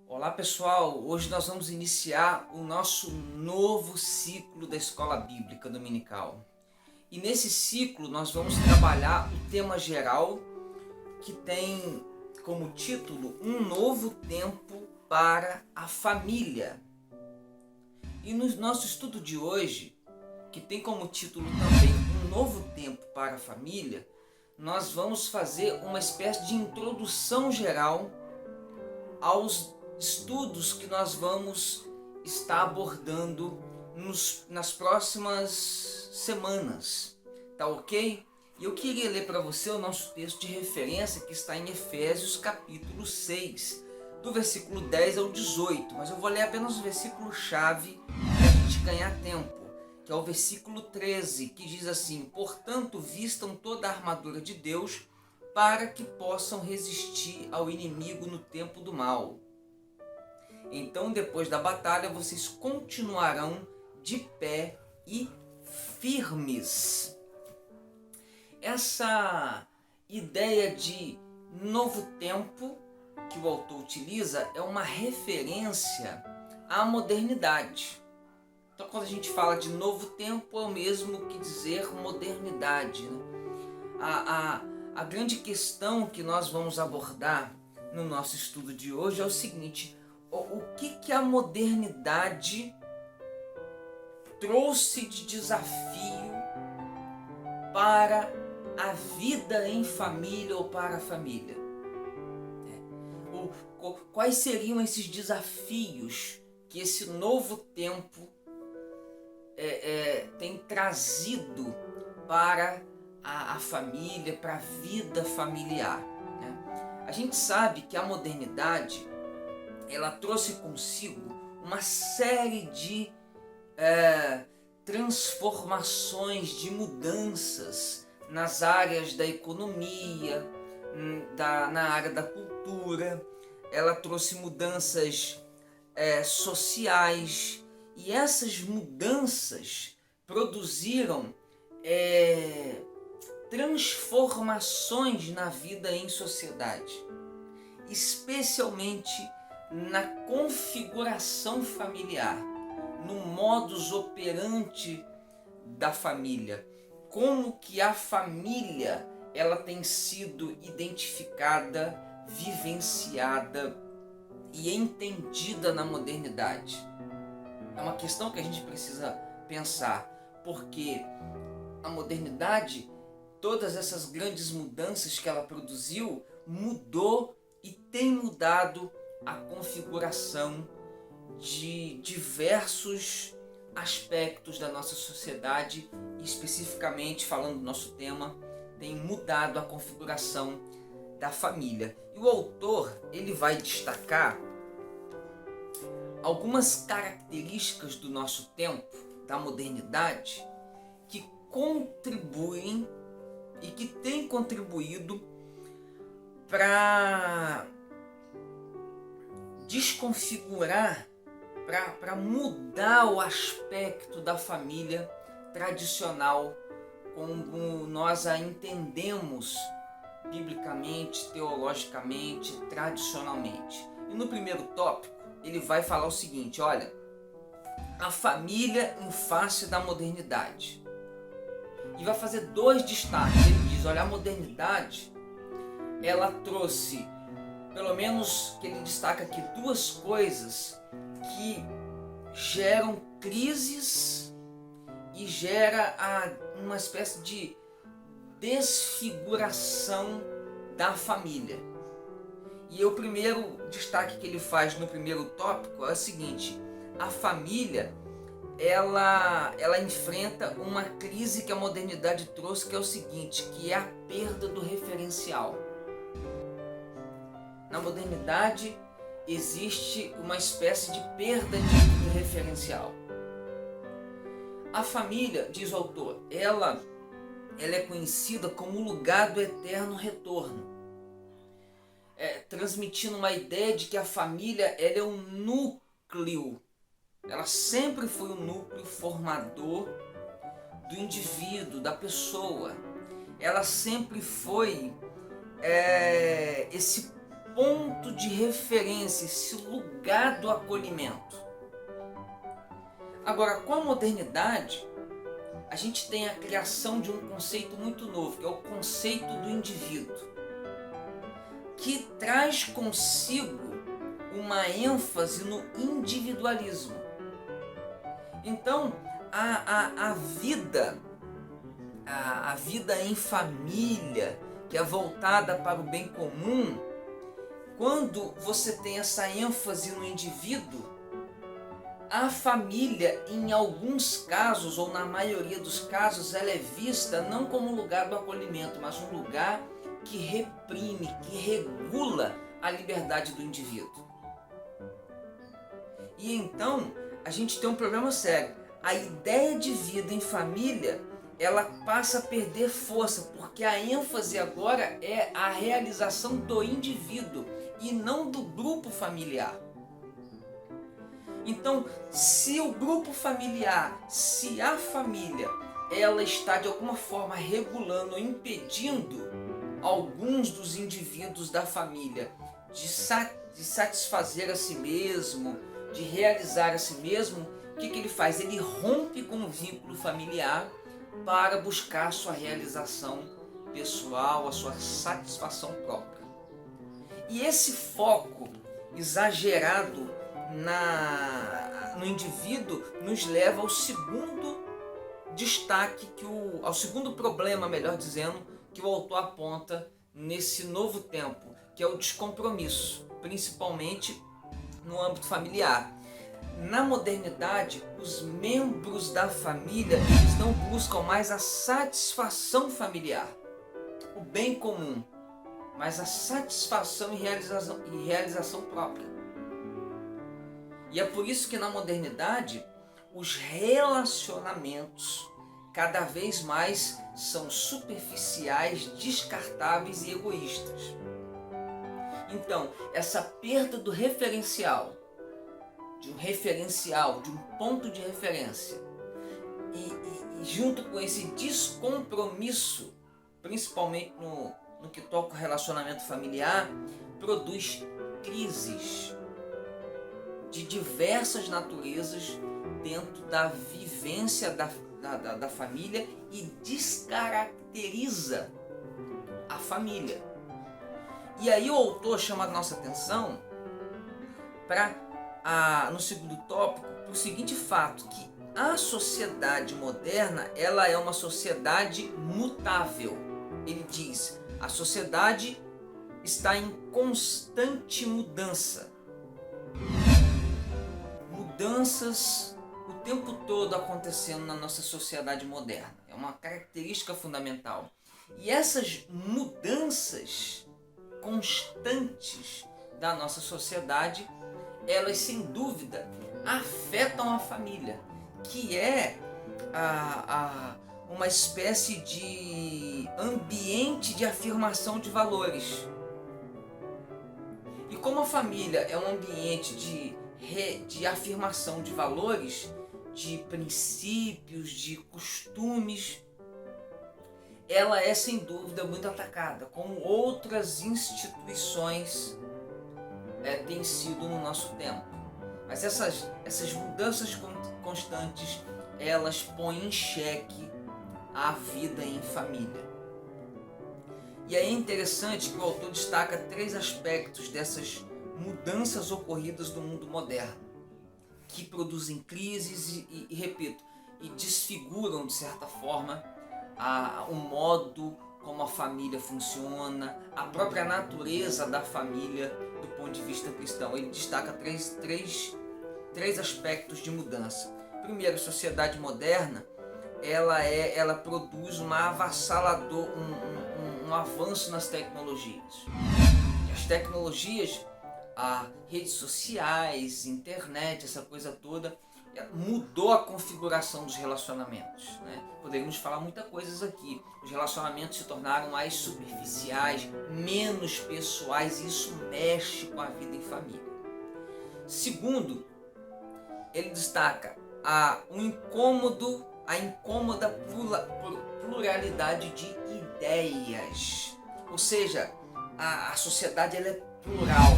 Olá pessoal, hoje nós vamos iniciar o nosso novo ciclo da Escola Bíblica Dominical. E nesse ciclo nós vamos trabalhar o tema geral que tem como título Um Novo Tempo para a Família. E no nosso estudo de hoje, que tem como título também Um Novo Tempo para a Família, nós vamos fazer uma espécie de introdução geral aos estudos que nós vamos estar abordando nas próximas semanas, tá ok? E eu queria ler para você o nosso texto de referência que está em Efésios capítulo 6, do versículo 10 ao 18, mas eu vou ler apenas o versículo chave para a gente ganhar tempo, que é o versículo 13, que diz assim: portanto, vistam toda a armadura de Deus para que possam resistir ao inimigo no tempo do mal. Então, depois da batalha, vocês continuarão de pé e firmes. Essa ideia de novo tempo que o autor utiliza é uma referência à modernidade. Então, quando a gente fala de novo tempo, é o mesmo que dizer modernidade, né? A grande questão que nós vamos abordar no nosso estudo de hoje é o seguinte: o que a modernidade trouxe de desafio para a vida em família ou para a família? Quais seriam esses desafios que esse novo tempo tem trazido para a família, para a vida familiar, né? A gente sabe que a modernidade ela trouxe consigo uma série de transformações, de mudanças nas áreas da economia, na área da cultura. Ela trouxe mudanças sociais, e essas mudanças produziram transformações na vida em sociedade, especialmente na configuração familiar, no modus operandi da família, como que a família ela tem sido identificada, vivenciada e entendida na modernidade. É uma questão que a gente precisa pensar, porque a modernidade, todas essas grandes mudanças que ela produziu, mudou e tem mudado a configuração de diversos aspectos da nossa sociedade, e especificamente falando do nosso tema, tem mudado a configuração da família. E o autor ele vai destacar algumas características do nosso tempo, da modernidade, que contribuem e que têm contribuído para desconfigurar, para mudar o aspecto da família tradicional como nós a entendemos biblicamente, teologicamente, tradicionalmente. E no primeiro tópico ele vai falar o seguinte: olha, a família em face da modernidade. E vai fazer dois destaques. Ele diz, olha, a modernidade ela trouxe, pelo menos que ele destaca aqui, duas coisas que geram crises e gera uma espécie de desfiguração da família. E o primeiro destaque que ele faz no primeiro tópico é o seguinte: a família ela enfrenta uma crise que a modernidade trouxe, que é o seguinte, que é a perda do referencial. Na modernidade existe uma espécie de perda de referencial. A família, diz o autor, ela é conhecida como o lugar do eterno retorno, transmitindo uma ideia de que a família ela é um núcleo, ela sempre foi um núcleo formador do indivíduo, da pessoa. Ela sempre foi esse ponto de referência, esse lugar do acolhimento. Agora, com a modernidade, a gente tem a criação de um conceito muito novo, que é o conceito do indivíduo, que traz consigo uma ênfase no individualismo. Então, a vida em família, que é voltada para o bem comum, quando você tem essa ênfase no indivíduo, a família, em alguns casos, ou na maioria dos casos, ela é vista não como um lugar do acolhimento, mas um lugar que reprime, que regula a liberdade do indivíduo. E então, a gente tem um problema sério. A ideia de vida em família, ela passa a perder força, porque a ênfase agora é a realização do indivíduo e não do grupo familiar. Então, se o grupo familiar, se a família, ela está de alguma forma regulando ou impedindo alguns dos indivíduos da família de satisfazer a si mesmo, de realizar a si mesmo, o que ele faz? Ele rompe com o vínculo familiar para buscar a sua realização pessoal, a sua satisfação própria. E esse foco exagerado no indivíduo nos leva ao segundo destaque, ao segundo problema, melhor dizendo, que o autor aponta nesse novo tempo, que é o descompromisso, principalmente no âmbito familiar. Na modernidade, os membros da família, eles não buscam mais a satisfação familiar, o bem comum, mas a satisfação e realização própria. E é por isso que na modernidade, os relacionamentos cada vez mais são superficiais, descartáveis e egoístas. Então, essa perda do referencial, de um ponto de referência, e junto com esse descompromisso, principalmente no que toca ao relacionamento familiar, produz crises de diversas naturezas dentro da vivência da família e descaracteriza a família. E aí o autor chama a nossa atenção no segundo tópico, para o seguinte fato, que a sociedade moderna, ela é uma sociedade mutável. Ele diz, a sociedade está em constante mudança. Mudanças o tempo todo acontecendo na nossa sociedade moderna. É uma característica fundamental. E essas mudanças constantes da nossa sociedade, elas sem dúvida afetam a família, que é uma espécie de ambiente de afirmação de valores. E como a família é um ambiente de afirmação de valores, de princípios, de costumes, ela é sem dúvida muito atacada, como outras instituições têm sido no nosso tempo. Mas essas mudanças constantes, elas põem em xeque a vida em família. E aí é interessante que o autor destaca 3 aspectos dessas mudanças ocorridas no mundo moderno, que produzem crises e repito, e desfiguram de certa forma o modo como a família funciona, a própria natureza da família do ponto de vista cristão. Ele destaca três aspectos de mudança. Primeiro, a sociedade moderna, ela produz um avanço nas tecnologias. As tecnologias, redes sociais, internet, essa coisa toda, mudou a configuração dos relacionamentos, né? Poderíamos falar muitas coisas aqui. Os relacionamentos se tornaram mais superficiais, menos pessoais, e isso mexe com a vida em família. Segundo, ele destaca a incômoda pluralidade de ideias. Ou seja, a sociedade ela é plural.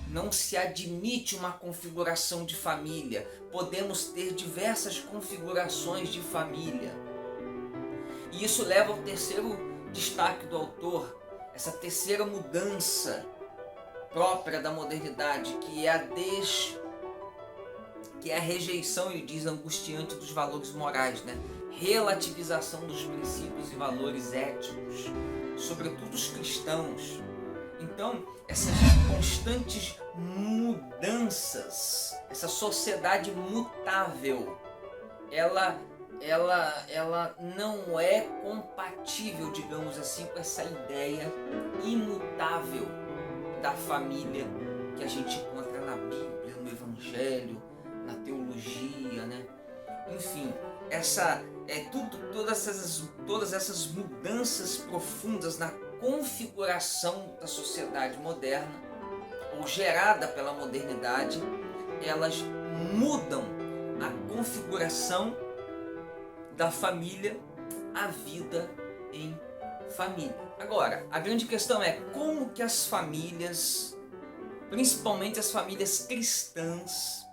Não se admite uma configuração de família. Podemos ter diversas configurações de família. E isso leva ao terceiro destaque do autor, essa terceira mudança própria da modernidade, que é a rejeição, ele diz, angustiante dos valores morais, né? Relativização dos princípios e valores éticos, sobretudo os cristãos. Então, essas constantes mudanças, essa sociedade mutável, ela não é compatível, digamos assim, com essa ideia imutável da família que a gente encontra na Bíblia, no Evangelho, na teologia, né? Enfim, todas essas mudanças profundas na configuração da sociedade moderna, ou gerada pela modernidade, elas mudam a configuração da família, a vida em família. Agora, a grande questão é como que as famílias, principalmente as famílias cristãs,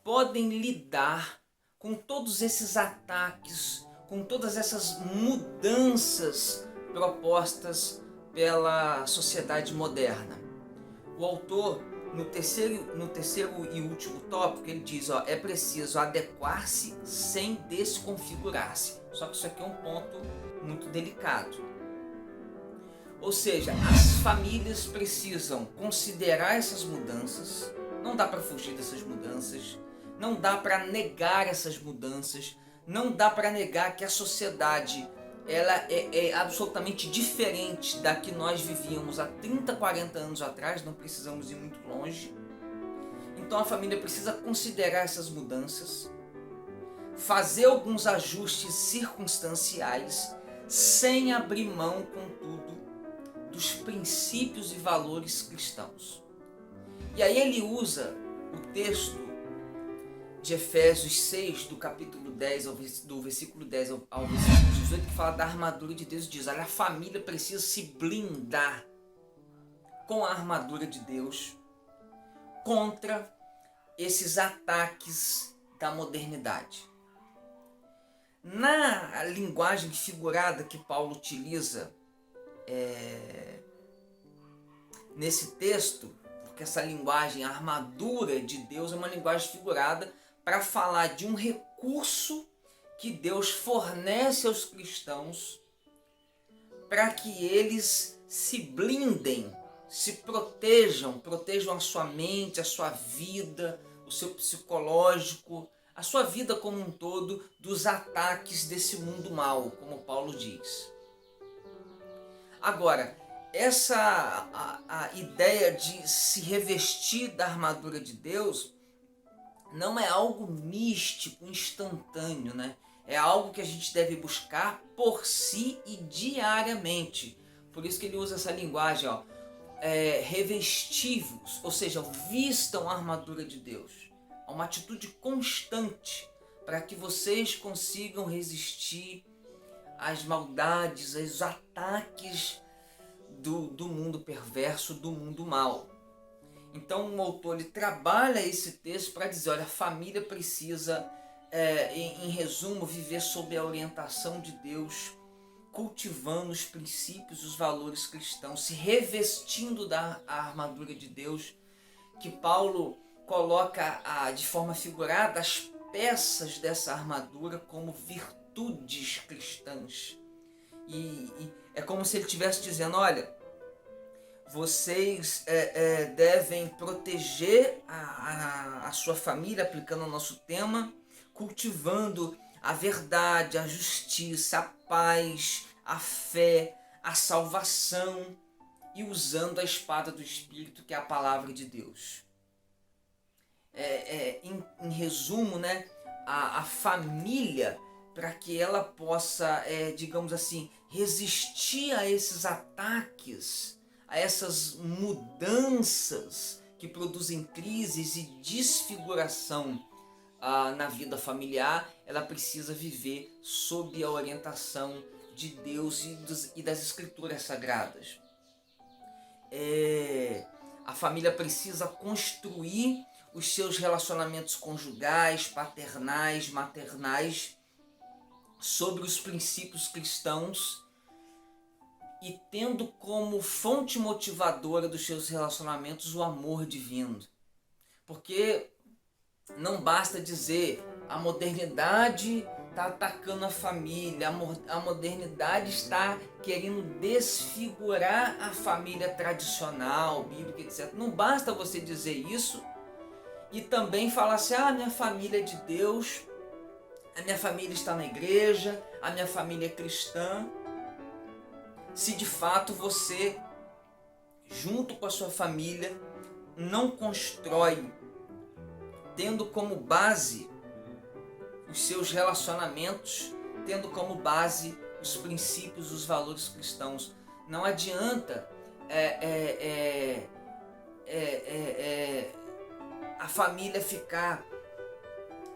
podem lidar com todos esses ataques, com todas essas mudanças propostas pela sociedade moderna. O autor, no terceiro e último tópico, ele diz, é preciso adequar-se sem desconfigurar-se. Só que isso aqui é um ponto muito delicado. Ou seja, as famílias precisam considerar essas mudanças, não dá para fugir dessas mudanças, não dá para negar essas mudanças, não dá para negar que a sociedade ela é absolutamente diferente da que nós vivíamos há 30, 40 anos atrás, não precisamos ir muito longe. Então a família precisa considerar essas mudanças, fazer alguns ajustes circunstanciais, sem abrir mão, contudo, dos princípios e valores cristãos. E aí ele usa o texto de Efésios 6, do capítulo 10, do versículo 10 ao versículo 18, que fala da armadura de Deus, diz, olha, a família precisa se blindar com a armadura de Deus contra esses ataques da modernidade. Na linguagem figurada que Paulo utiliza nesse texto, porque essa linguagem, a armadura de Deus, é uma linguagem figurada para falar de um recurso que Deus fornece aos cristãos para que eles se blindem, se protejam a sua mente, a sua vida, o seu psicológico, a sua vida como um todo dos ataques desse mundo mal, como Paulo diz. Agora, a ideia de se revestir da armadura de Deus não é algo místico, instantâneo, né? É algo que a gente deve buscar por si e diariamente. Por isso que ele usa essa linguagem, revestivos, ou seja, vistam a armadura de Deus. É uma atitude constante para que vocês consigam resistir às maldades, aos ataques do mundo perverso, do mundo mal. Então o autor ele trabalha esse texto para dizer, olha, a família precisa, em resumo, viver sob a orientação de Deus, cultivando os princípios, os valores cristãos, se revestindo da armadura de Deus, que Paulo coloca de forma figurada as peças dessa armadura como virtudes cristãs. E é como se ele estivesse dizendo, olha, vocês devem proteger a sua família, aplicando o nosso tema, cultivando a verdade, a justiça, a paz, a fé, a salvação e usando a espada do Espírito, que é a palavra de Deus. Em resumo, né, a família, para que ela possa, digamos assim, resistir a esses ataques, a essas mudanças que produzem crises e desfiguração na vida familiar, ela precisa viver sob a orientação de Deus e das Escrituras Sagradas. A família precisa construir os seus relacionamentos conjugais, paternais, maternais, sobre os princípios cristãos e tendo como fonte motivadora dos seus relacionamentos o amor divino. Porque não basta dizer a modernidade está atacando a família, a modernidade está querendo desfigurar a família tradicional, bíblica, etc. Não basta você dizer isso e também falar assim, minha família é de Deus, a minha família está na igreja, a minha família é cristã. Se de fato você, junto com a sua família, não constrói, tendo como base os seus relacionamentos, tendo como base os princípios, os valores cristãos. Não adianta a família ficar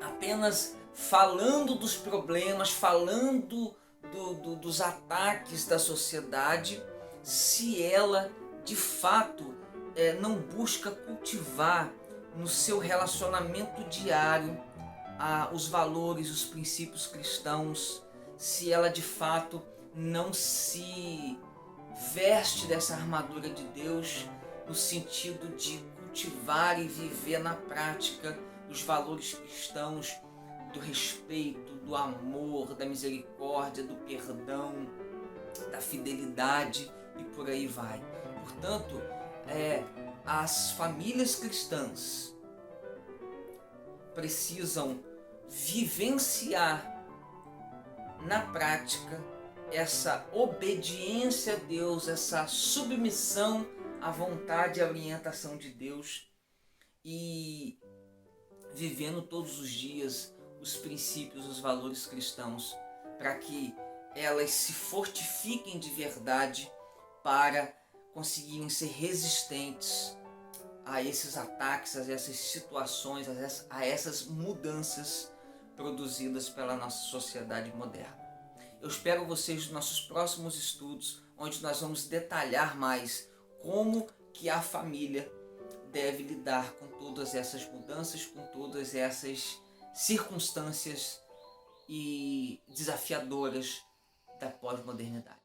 apenas falando dos problemas, falando dos ataques da sociedade, se ela de fato não busca cultivar no seu relacionamento diário os valores, os princípios cristãos, se ela de fato não se veste dessa armadura de Deus no sentido de cultivar e viver na prática os valores cristãos, do respeito, do amor, da misericórdia, do perdão, da fidelidade e por aí vai. Portanto, as famílias cristãs precisam vivenciar na prática essa obediência a Deus, essa submissão à vontade e à orientação de Deus e vivendo todos os dias os princípios, os valores cristãos, para que elas se fortifiquem de verdade para conseguirem ser resistentes a esses ataques, a essas situações, a essas mudanças produzidas pela nossa sociedade moderna. Eu espero vocês nos nossos próximos estudos, onde nós vamos detalhar mais como que a família deve lidar com todas essas mudanças, com todas essas circunstâncias e desafiadoras da pós-modernidade.